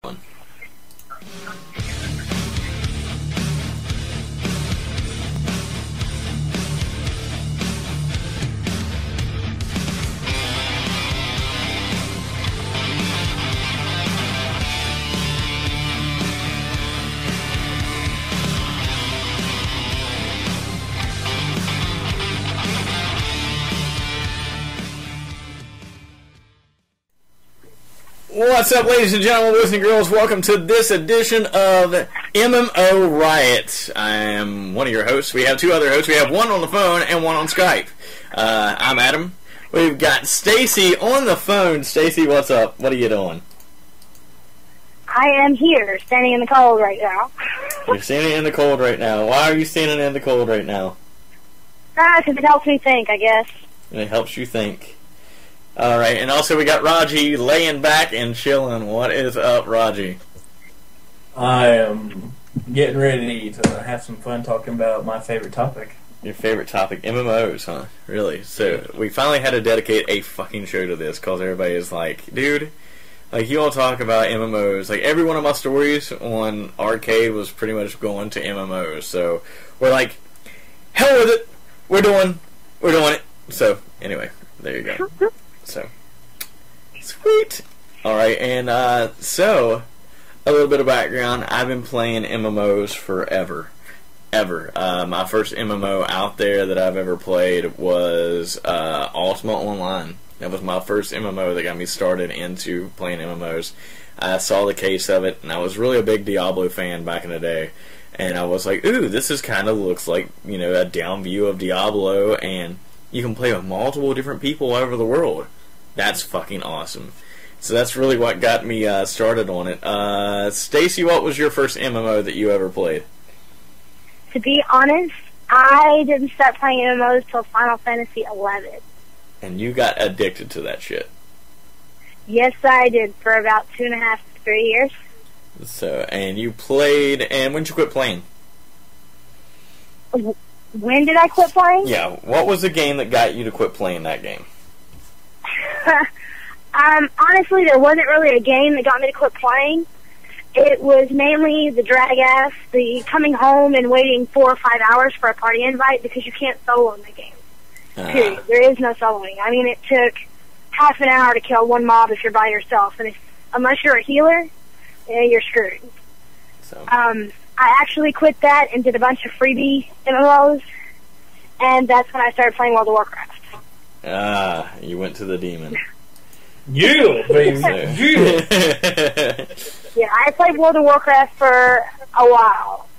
One. What's up, ladies and gentlemen, boys and girls? Welcome to this edition of MMO Riot. I am one of your hosts. We have two other hosts. We have one on the phone and one on Skype. I'm Adam. We've got Stacy on the phone. Stacy, what's up? What are you doing? I am here, standing in the cold right now. You're standing in the cold right now. Why are you standing in the cold right now? Because it helps me think, I guess. It helps you think. Alright, and also we got Raji laying back and chilling. What is up, Raji? I am getting ready to have some fun talking about my favorite topic. Your favorite topic, MMOs, huh? Really? So, we finally had to dedicate a fucking show to this, because everybody is like, dude, like, you all talk about MMOs. Like, every one of my stories on Arcade was pretty much going to MMOs. So, we're like, hell with it! We're doing it. So, anyway, there you go. So, sweet. Alright, and so, a little bit of background. I've been playing MMOs forever. Ever. My first MMO out there that I've ever played was Ultima Online. That was my first MMO that got me started into playing MMOs. I saw the case of it, and I was really a big Diablo fan back in the day. And I was like, ooh, this is kind of looks like, you know, a down view of Diablo, and you can play with multiple different people all over the world. That's fucking awesome. So that's really what got me started on it. Stacy, what was your first MMO that you ever played? To be honest, I didn't start playing MMOs till Final Fantasy XI. And you got addicted to that shit. Yes, I did, for about 2.5 to 3 years. So, and you played, and when did you quit playing? When did I quit playing? Yeah, what was the game that got you to quit playing that game? Honestly, there wasn't really a game that got me to quit playing. It was mainly the drag ass, the coming home and waiting 4 or 5 hours for a party invite because you can't solo in the game. Period. There is no soloing. I mean, it took half an hour to kill one mob if you're by yourself, and unless you're a healer, you're screwed. So. I actually quit that and did a bunch of freebie MMOs, and that's when I started playing World of Warcraft. You went to the demon. Yeah, baby. Yeah, I played World of Warcraft for a while.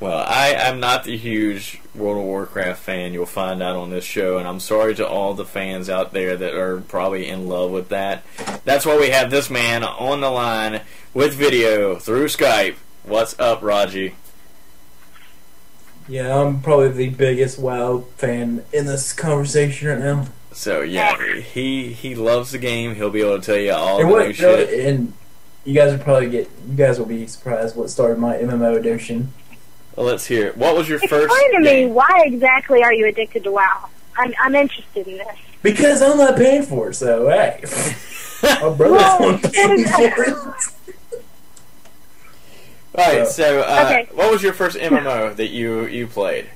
Well, I'm not the huge World of Warcraft fan, you'll find out on this show, and I'm sorry to all the fans out there that are probably in love with that. That's why we have this man on the line with video through Skype. What's up, Raji? Yeah, I'm probably the biggest WoW fan in this conversation right now. So, yeah, he loves the game. He'll be able to tell you all the new shit. And you guys will be surprised what started my MMO addiction. Well, let's hear it. What was your first Explain to game? me, why exactly are you addicted to WoW? I'm interested in this. Because I'm not paying for it, so hey. My brother's one paying for it. Alright, so, okay. What was your first MMO that you played?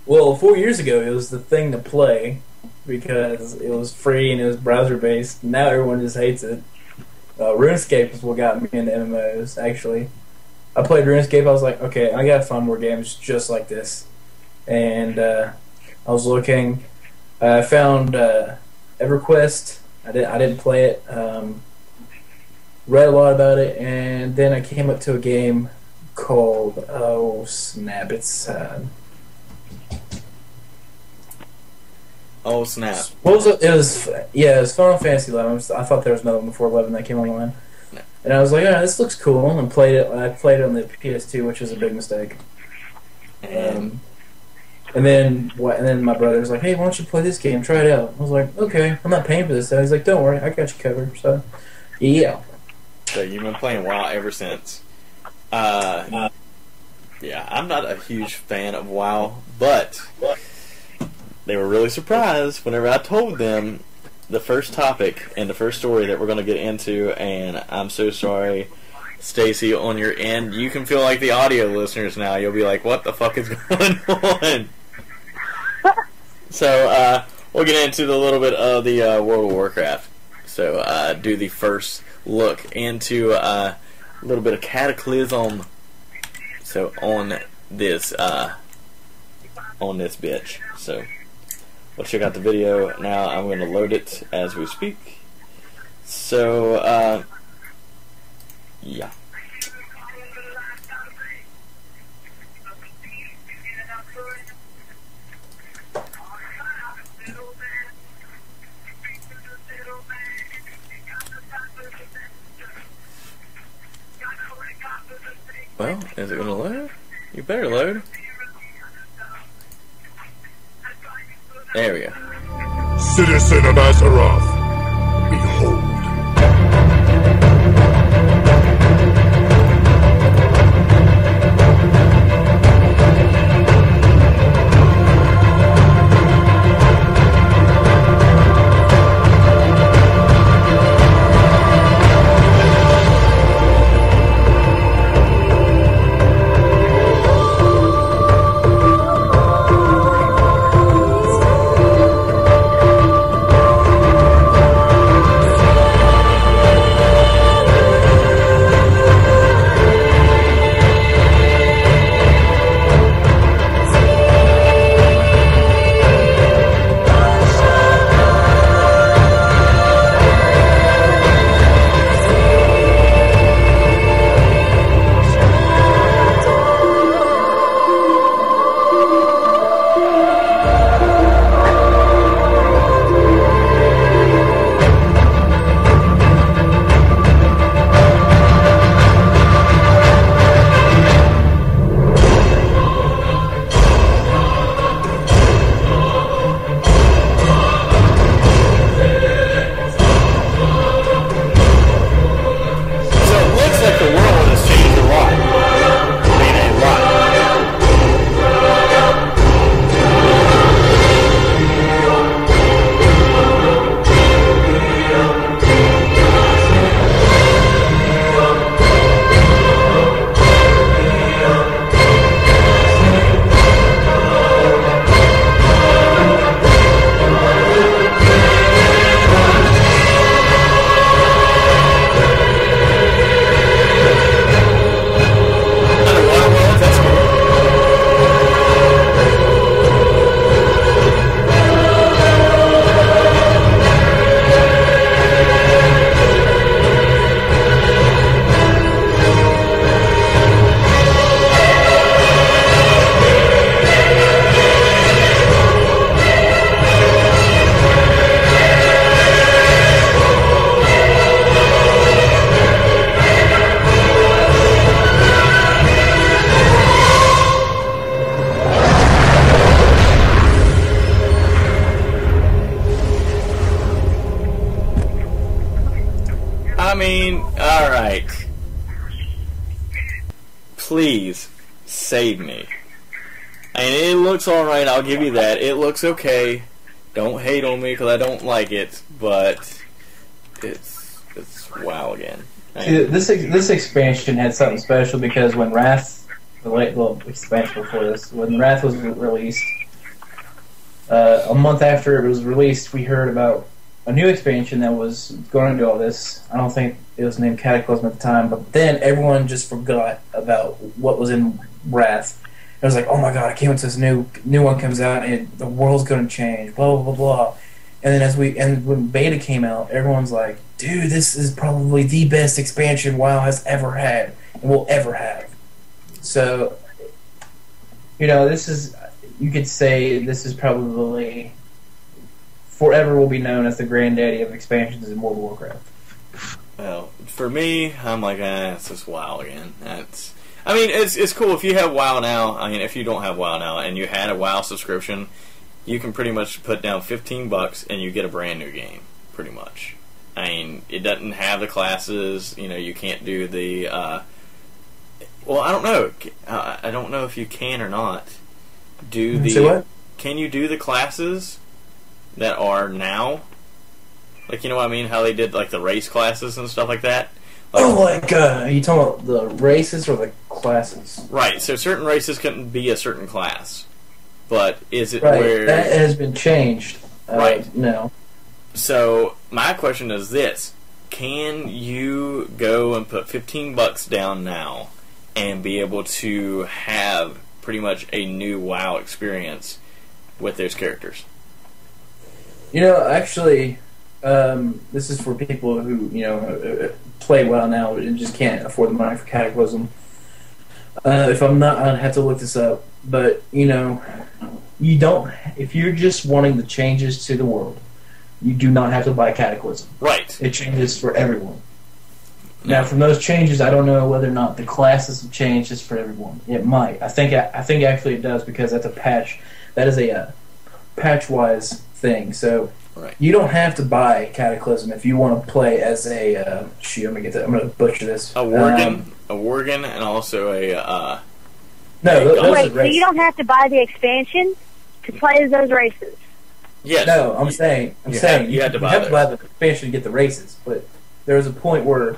Well, 4 years ago, it was the thing to play because it was free and it was browser-based. Now everyone just hates it. RuneScape is what got me into MMOs, actually. I played RuneScape, I was like, okay, I gotta find more games just like this. And I was looking, I found EverQuest. I didn't play it. Read a lot about it, and then I came up to a game called, oh snap, it's Oh, snap. what was it? It was Final Fantasy 11. I thought there was another one before 11 that came online. No. And I was like, oh, this looks cool, and played it. I played it on the PS2, which was a big mistake. And then my brother was like, hey, why don't you play this game? Try it out. I was like, okay, I'm not paying for this. So he's like, don't worry, I got you covered. So, yeah. So you've been playing WoW ever since. Yeah, I'm not a huge fan of WoW, but they were really surprised whenever I told them the first topic and the first story that we're going to get into, and I'm so sorry, Stacy, on your end. You can feel like the audio listeners now. You'll be like, what the fuck is going on? So, we'll get into a little bit of the World of Warcraft. So, do the first look into a little bit of Cataclysm. So, on this bitch. So, we'll check out the video now. I'm going to load it as we speak. So, yeah. Well, is it going to load? You better load. There we go. Citizen of Azeroth, behold. I mean, alright. Please, save me. And it looks alright, I'll give you that. It looks okay. Don't hate on me because I don't like it, but it's WoW again. See, this expansion had something special because when Wrath, the expansion before this, when Wrath was released, a month after it was released, we heard about a new expansion that was going to do all this. I don't think it was named Cataclysm at the time, but then everyone just forgot about what was in Wrath. It was like, oh my god, I can't wait till this new one comes out and the world's going to change, blah, blah, blah, blah. And then when Beta came out, everyone's like, dude, this is probably the best expansion WoW has ever had and will ever have. So, this is, you could say this is probably forever will be known as the granddaddy of expansions in World of Warcraft. Well, for me, I'm like, it's just WoW again. It's cool if you have WoW now. I mean, if you don't have WoW now and you had a WoW subscription, you can pretty much put down $15 and you get a brand new game, pretty much. I mean, it doesn't have the classes. You can't do the. Well, I don't know. I don't know if you can or not do the. Say what? Can you do the classes that are now Like, you know what I mean? How they did, like, the race classes and stuff like that? Like, Oh, like, are you talking about the races or the classes? right, so certain races couldn't be a certain class. But is it Right, where... that has been changed. Right. No. So, my question is this. Can you go and put $15 down now and be able to have pretty much a new WoW experience with those characters? You know, actually, this is for people who, play WoW now and just can't afford the money for Cataclysm. If I'm not, I'd have to look this up. But, you don't, if you're just wanting the changes to the world, you do not have to buy Cataclysm. Right. It changes for everyone. Now, from those changes, I don't know whether or not the classes have changed just for everyone. It might. I think actually it does, because that's a patch. That is a patch-wise thing. So Right. you don't have to buy Cataclysm if you want to play as a. I'm gonna butcher this. A Worgen, and also a. No, those Wait, are so you races. don't have to buy the expansion to play as those races? Yes. No, I'm saying you had to buy the expansion to get the races, but there was a point where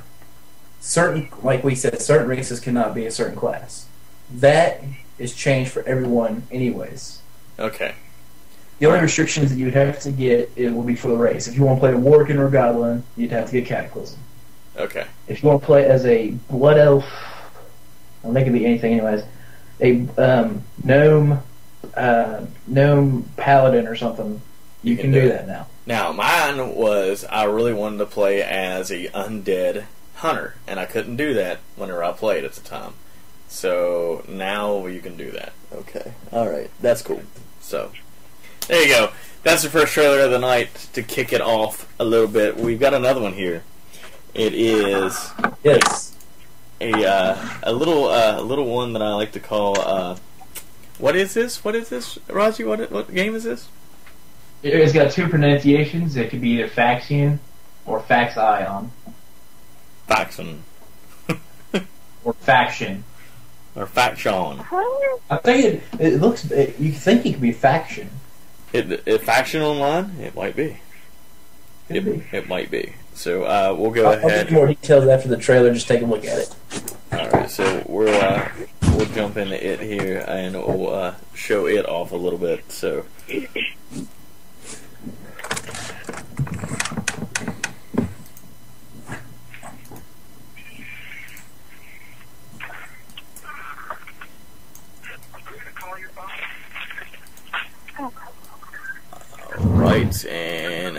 certain races cannot be a certain class. That is changed for everyone, anyways. Okay. The only restrictions that you'd have to get will be for the race. If you want to play a Worgen or Goblin, you'd have to get Cataclysm. Okay. If you want to play as a Blood Elf, well, they can be anything, anyways. A gnome paladin or something. You can do that now. Now, mine was I really wanted to play as a undead hunter, and I couldn't do that whenever I played at the time. So now you can do that. Okay. All right. That's cool. So there you go. That's the first trailer of the night to kick it off a little bit. We've got another one here. It is Yes. a little one that I like to call. What is this? What is this, Raji? What game is this? It's got two pronunciations. It could be either Faxion or Faxion Faction or Faction. or Faction. I think it looks. You think it could be faction. Faction Online? It might be. Could be. It might be. So we'll go I'll ahead. give you more details after the trailer. Just take a look at it. All right, so we'll jump into it here and we'll show it off a little bit. So. Right, and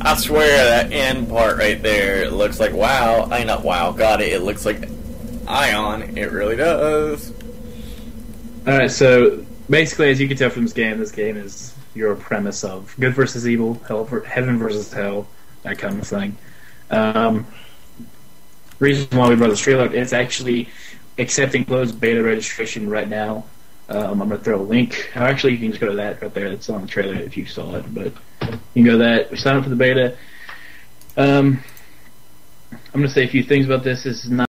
I swear that end part right there, it looks like WoW. I mean, not WoW, got it. It looks like Ion. It really does. Alright, so basically, as you can tell from this game is your premise of good versus evil, heaven versus hell, that kind of thing. Reason why we brought this trailer up, it's actually accepting closed beta registration right now. I'm going to throw a link. Or actually, you can just go to that right there. It's on the trailer if you saw it. But you can go to that. We sign up for the beta. I'm going to say a few things about this. This is not